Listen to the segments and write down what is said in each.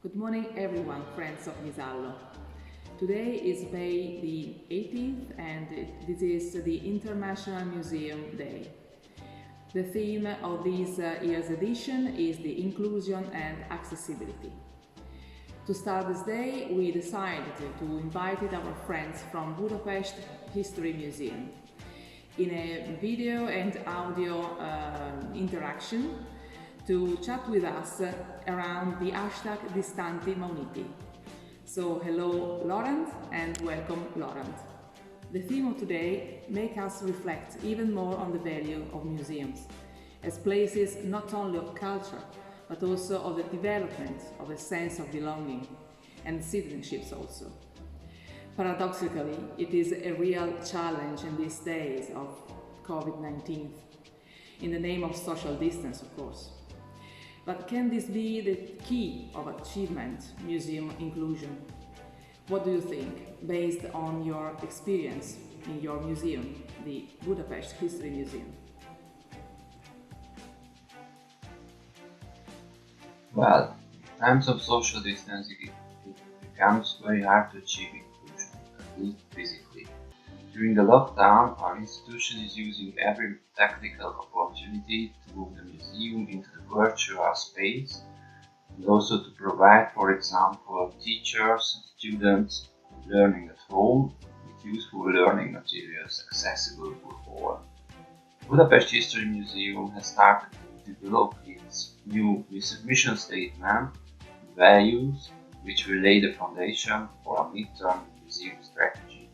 Good morning everyone, friends of Ghisallo. Today is May the 18th and this is the International Museum Day. The theme of this year's edition is the inclusion and accessibility. To start this day, we decided to invite our friends from Budapest History Museum in a video and audio interaction to chat with us around the hashtag Distanti Mauniti. So hello Laurent and welcome Laurent. The theme of today makes us reflect even more on the value of museums as places not only of culture but also of the development of a sense of belonging and citizenships also. Paradoxically, it is a real challenge in these days of COVID-19, in the name of social distance, of course. But can this be the key of achievement, museum inclusion? What do you think, based on your experience in your museum, the Budapest History Museum? Well, in times of social distancing, it becomes very hard to achieve inclusion, at least physically. During the lockdown, our institution is using every technical opportunity to move the museum into the virtual space and also to provide, for example, teachers and students learning at home with useful learning materials accessible for all. Budapest History Museum has started to develop its new mission statement, values, which will lay the foundation for a midterm museum strategy.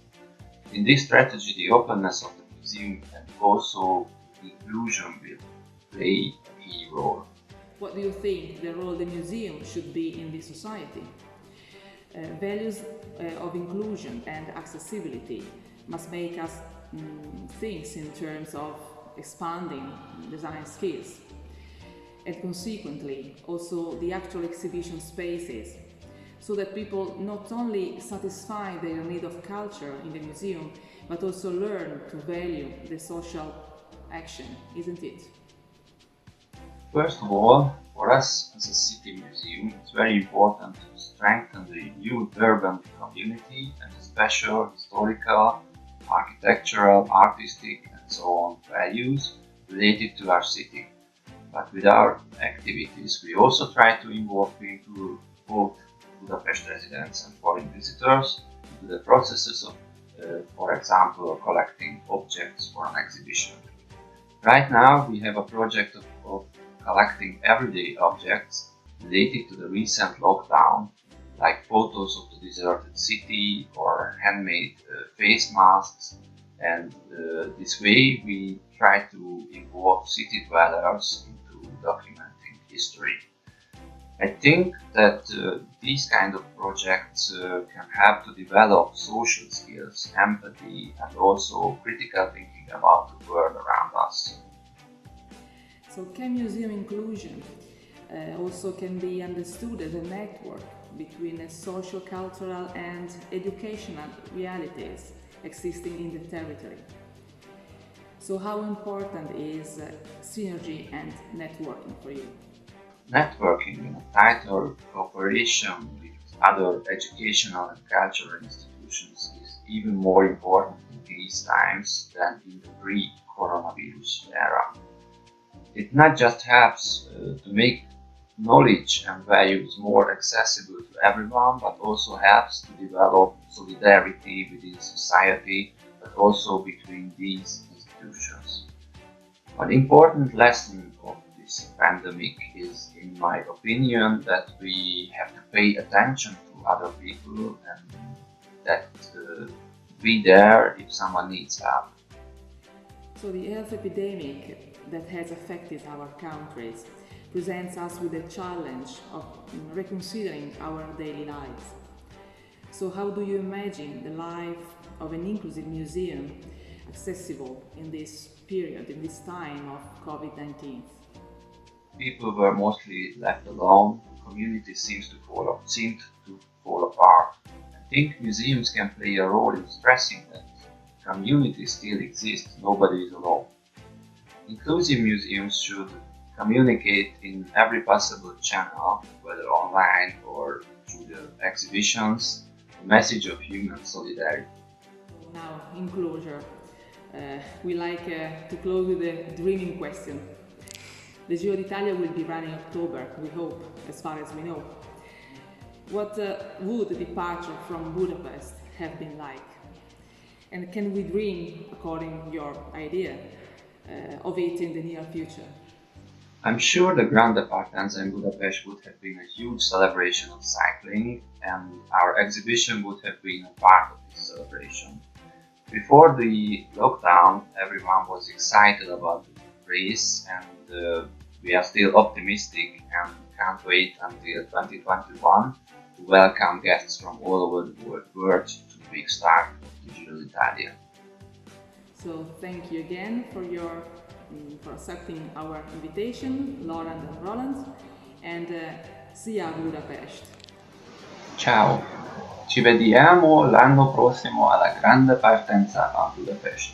In this strategy, the openness of the museum and also inclusion will play a key role. What do you think the role the museum should be in this society? Values of inclusion and accessibility must make us think in terms of expanding design skills and consequently also the actual exhibition spaces, so that people not only satisfy their need of culture in the museum but also learn to value the social action, isn't it? First of all, for us as a city museum, it's very important to strengthen the urban community and the special historical, architectural, artistic and so on values related to our city. But with our activities, we also try to involve both Budapest residents and foreign visitors into the processes of, for example, collecting objects for an exhibition. Right now, we have a project of collecting everyday objects related to the recent lockdown, like photos of the deserted city or handmade face masks. And this way, we try to involve city dwellers into documenting history. I think that these kind of projects can help to develop social skills, empathy, and also critical thinking about the world around us. So can museum inclusion also can be understood as a network between social, cultural and educational realities existing in the territory. So how important is synergy and networking for you? Networking in a tighter cooperation with other educational and cultural institutions is even more important in these times than in the pre-coronavirus era. It not just helps to make knowledge and values more accessible to everyone, but also helps to develop solidarity within society, but also between these institutions. An important lesson of this pandemic is, in my opinion, that we have to pay attention to other people and that be there if someone needs help. So the health epidemic that has affected our countries presents us with the challenge of reconsidering our daily lives. So how do you imagine the life of an inclusive museum accessible in this period, in this time of COVID-19? People were mostly left alone. Community seemed to fall apart. I think museums can play a role in stressing that community still exists, nobody is alone. Inclusive museums should communicate in every possible channel, whether online or through the exhibitions, the message of human solidarity. Now, in closure, we like to close with a dreaming question. The Giro d'Italia will be running in October, we hope, as far as we know. What would the departure from Budapest have been like? And can we dream, according to your idea, of it in the near future? I'm sure the Grande Partenza in Budapest would have been a huge celebration of cycling, and our exhibition would have been a part of this celebration. Before the lockdown, everyone was excited about the race, and we are still optimistic and can't wait until 2021 to welcome guests from all over the world to the big start of the Giro d'Italia. So thank you again for accepting our invitation, Laurent and Roland, and see you a Budapest. Ciao! Ci vediamo l'anno prossimo alla grande partenza a Budapest.